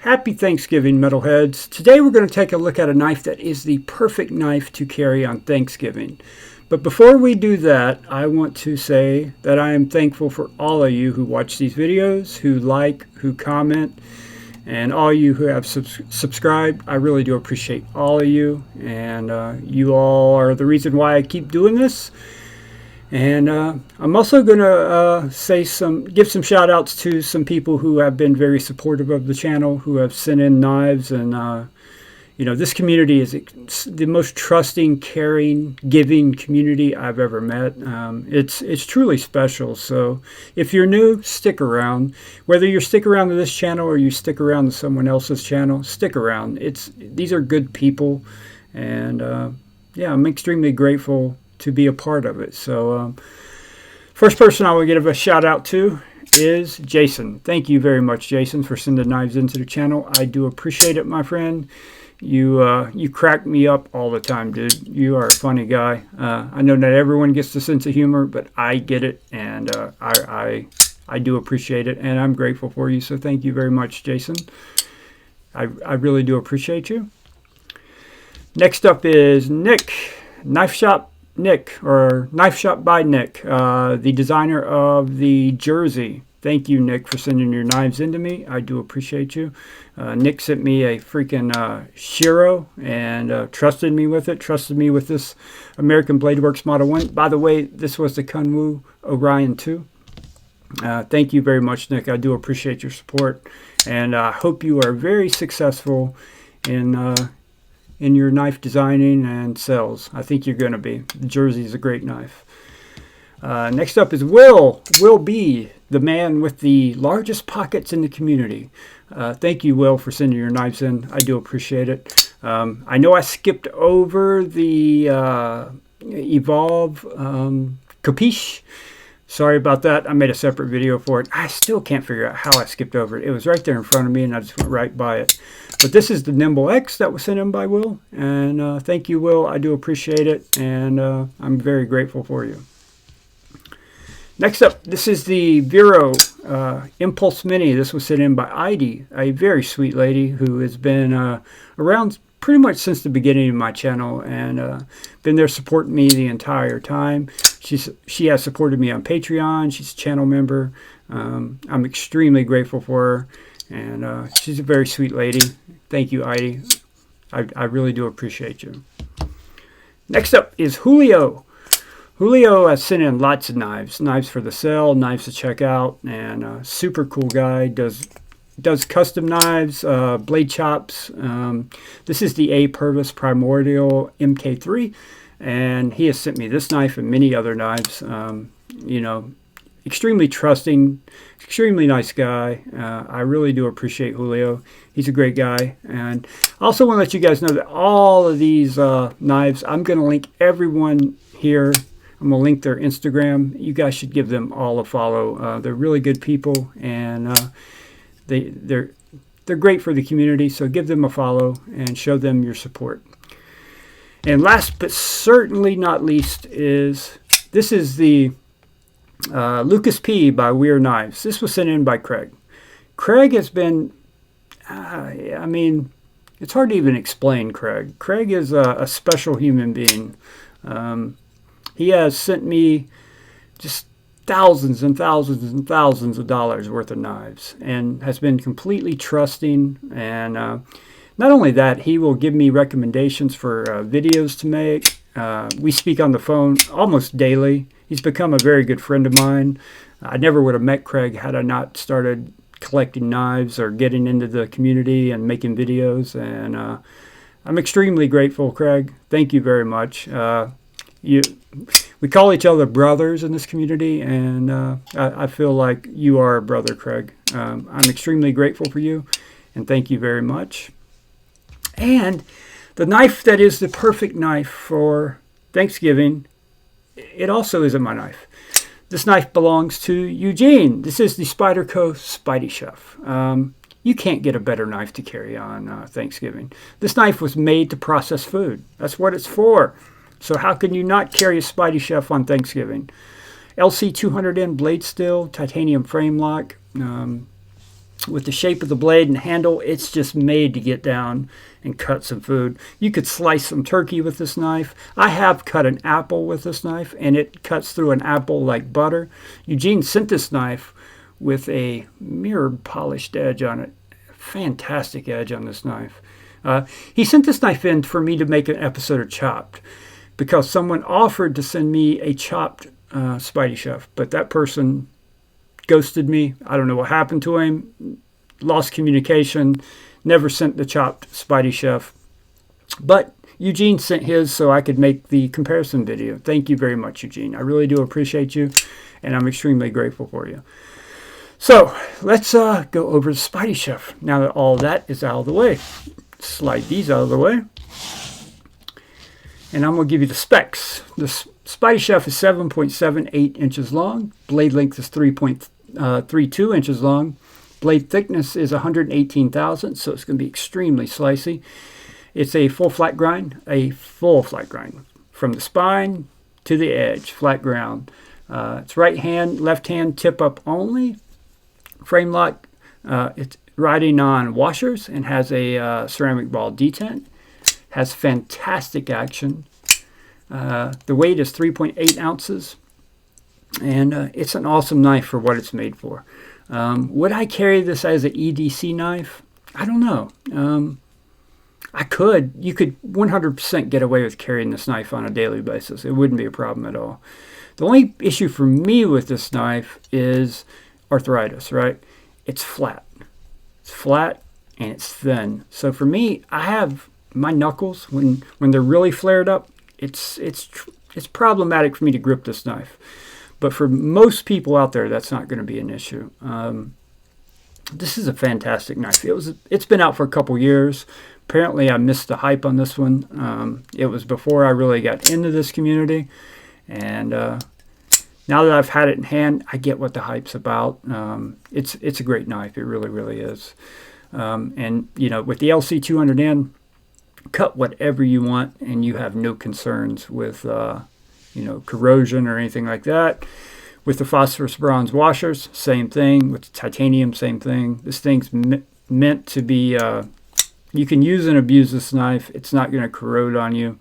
Happy Thanksgiving, metalheads. Today we're going to take a look at a knife that is the perfect knife to carry on Thanksgiving. But before we do that, I want to say that I am thankful for all of you who watch these videos, who like, who comment, and all you who have subscribed. I really do appreciate all of you, and you all are the reason why I keep doing this. And I'm also going to give some shout outs to some people who have been very supportive of the channel, who have sent in knives. And you know, this community is the most trusting, caring, giving community I've ever met. It's truly special. So if you're new, stick around. Whether you stick around to this channel or you stick around to someone else's channel, stick around. These are good people, and yeah, I'm extremely grateful to be a part of it. So first person I will give a shout out to is Jason. Thank you very much, Jason, for sending knives into the channel. I do appreciate it, my friend. You crack me up all the time, dude. You are a funny guy. I know not everyone gets the sense of humor, but I get it, and I do appreciate it, and I'm grateful for you. So thank you very much, Jason. I really do appreciate you. Next up is Nick, Knife Shop Nick, or Knife Shop by Nick, the designer of the jersey. Thank you, Nick, for sending your knives into me. I do appreciate you. Nick sent me a freaking Shiro and trusted me with it. Trusted me with this American Blade Works Model 1. By the way, this was the Kunwu Orion 2. Thank you very much, Nick. I do appreciate your support. And I hope you are very successful in your knife designing and sales. I think you're going to be. The jersey is a great knife. Next up is Will B, the man with the largest pockets in the community. Thank you, Will, for sending your knives in. I do appreciate it. I know I skipped over the Evolve Capiche. Sorry about that. I made a separate video for it. I still can't figure out how I skipped over it. It was right there in front of me, and I just went right by it. But this is the Nimble X that was sent in by Will. And thank you, Will. I do appreciate it, and I'm very grateful for you. Next up, this is the Vero Impulse Mini. This was sent in by Aidy, a very sweet lady who has been around pretty much since the beginning of my channel, and been there supporting me the entire time. She has supported me on Patreon. She's a channel member. I'm extremely grateful for her, and she's a very sweet lady. Thank you, Aidy. I really do appreciate you. Next up is Julio. Julio has sent in lots of knives for the sale, knives to check out, and super cool guy. Does custom knives, blade chops. This is the A. Purvis Primordial MK3, and he has sent me this knife and many other knives. You know, extremely trusting, extremely nice guy. I really do appreciate Julio. He's a great guy. And I also want to let you guys know that all of these knives, I'm going to link everyone here. I'm going to link their Instagram. You guys should give them all a follow. They're really good people, and they're great for the community, so give them a follow and show them your support. And last but certainly not least is the Lucas P by Weird Knives. This was sent in by Craig. Craig has been, I mean, it's hard to even explain Craig. Craig is a special human being. He has sent me just thousands and thousands and thousands of dollars worth of knives, and has been completely trusting. And not only that, he will give me recommendations for videos to make. We speak on the phone almost daily. He's become a very good friend of mine. I never would have met Craig had I not started collecting knives or getting into the community and making videos. And I'm extremely grateful, Craig. Thank you very much. We call each other brothers in this community, and I feel like you are a brother, Craig. I'm extremely grateful for you, and thank you very much. And the knife that is the perfect knife for Thanksgiving, it also isn't my knife. This knife belongs to Eugene. This is the Spyderco Spidey Chef. You can't get a better knife to carry on Thanksgiving. This knife was made to process food. That's what it's for. So how can you not carry a Spidey Chef on Thanksgiving? LC 200N blade steel, titanium frame lock. with the shape of the blade and handle, it's just made to get down and cut some food. You could slice some turkey with this knife. I have cut an apple with this knife, and it cuts through an apple like butter. Eugene sent this knife with a mirrored polished edge on it. Fantastic edge on this knife. He sent this knife in for me to make an episode of Chopped, because someone offered to send me a chopped Spidey chef, but that person ghosted me. I don't know what happened to him. Lost communication. Never sent the chopped Spidey chef. But Eugene sent his so I could make the comparison video. Thank you very much, Eugene. I really do appreciate you, and I'm extremely grateful for you. So let's go over the Spidey chef. Now that all that is out of the way, slide these out of the way, and I'm going to give you the specs. The Spidey chef is 7.78 inches long. Blade length is 3.32 inches long. Blade thickness is 118 thousandths, so it's going to be extremely slicey. It's a full flat grind, from the spine to the edge, flat ground. It's right hand, left hand, tip up only. Frame lock. It's riding on washers and has a ceramic ball detent. Has fantastic action. The weight is 3.8 ounces, and it's an awesome knife for what it's made for. Would I carry this as an EDC knife? I don't know. I could. You could 100% get away with carrying this knife on a daily basis. It wouldn't be a problem at all. The only issue for me with this knife is arthritis, right? It's flat. It's flat and it's thin. So for me, I have my knuckles, when they're really flared up, it's problematic for me to grip this knife. But for most people out there, that's not going to be an issue. This is a fantastic knife. It's been out for a couple years. Apparently, I missed the hype on this one. It was before I really got into this community. And now that I've had it in hand, I get what the hype's about. It's a great knife. It really, really is. And, you know, with the LC200N, cut whatever you want, and you have no concerns with, you know, corrosion or anything like that. With the phosphorus bronze washers, same thing. With the titanium, same thing. This thing's meant to be, you can use and abuse this knife. It's not going to corrode on you,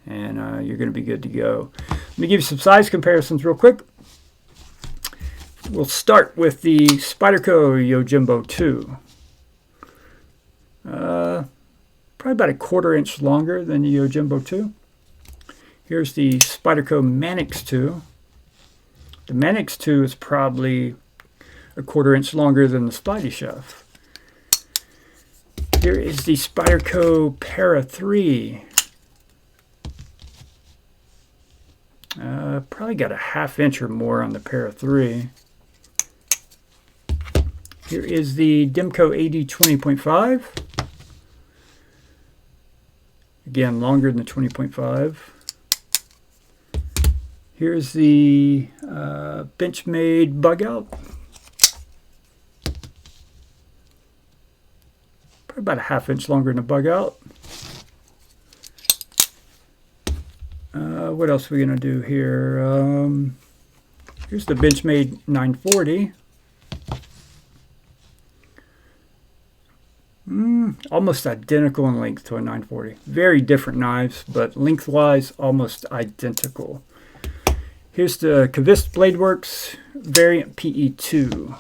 and you're going to be good to go. Let me give you some size comparisons real quick. We'll start with the Spyderco Yojimbo 2. Probably about a 1/4 inch longer than the Yojimbo 2. Here's the Spyderco Manix 2. The Manix 2 is probably a 1/4 inch longer than the Spidey chef. Here is the Spyderco Para 3. Probably got a 1/2 inch or more on the Para 3. Here is the Demco Aidy 20.5. Again, longer than the 20.5. Here's the Benchmade Bug Out. Probably about a 1/2 inch longer than the Bug Out. What else are we going to do here? Here's the Benchmade 940. Almost identical in length to a 940. Very different knives, but lengthwise almost identical. Here's the Cavist Blade Works Variant PE2.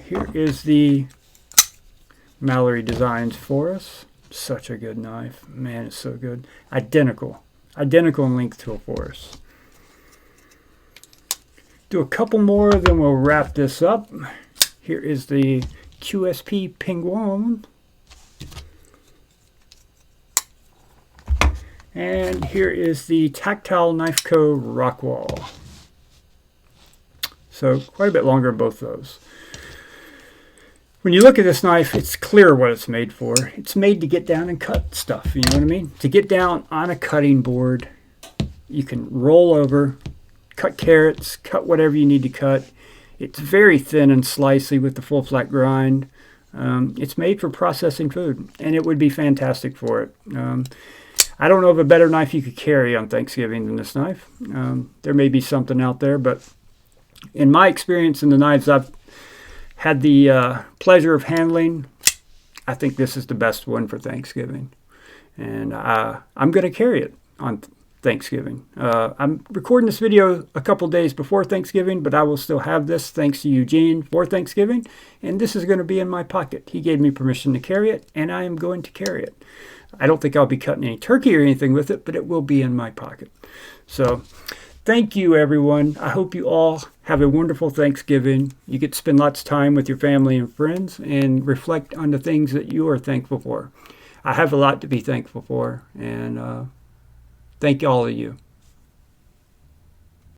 Here is the Mallory Designs Forest. Such a good knife. Man, it's so good. Identical. Identical in length to a Forest. Do a couple more, then we'll wrap this up. Here is the QSP Penguin. And here is the Tactile Knife Co. Rockwall. So quite a bit longer in both those. When you look at this knife, it's clear what it's made for. It's made to get down and cut stuff, you know what I mean? To get down on a cutting board, you can roll over, cut carrots, cut whatever you need to cut. It's very thin and slicey with the full flat grind. It's made for processing food, and it would be fantastic for it. I don't know of a better knife you could carry on Thanksgiving than this knife. There may be something out there, but in my experience in the knives I've had the pleasure of handling, I think this is the best one for Thanksgiving. And I'm going to carry it on Thanksgiving. I'm recording this video a couple days before Thanksgiving, but I will still have this thanks to Eugene for Thanksgiving, and this is going to be in my pocket. He gave me permission to carry it, and I am going to carry it. I don't think I'll be cutting any turkey or anything with it, but it will be in my pocket. So thank you, everyone. I hope you all have a wonderful Thanksgiving. You get to spend lots of time with your family and friends and reflect on the things that you are thankful for. I have a lot to be thankful for, and thank all of you.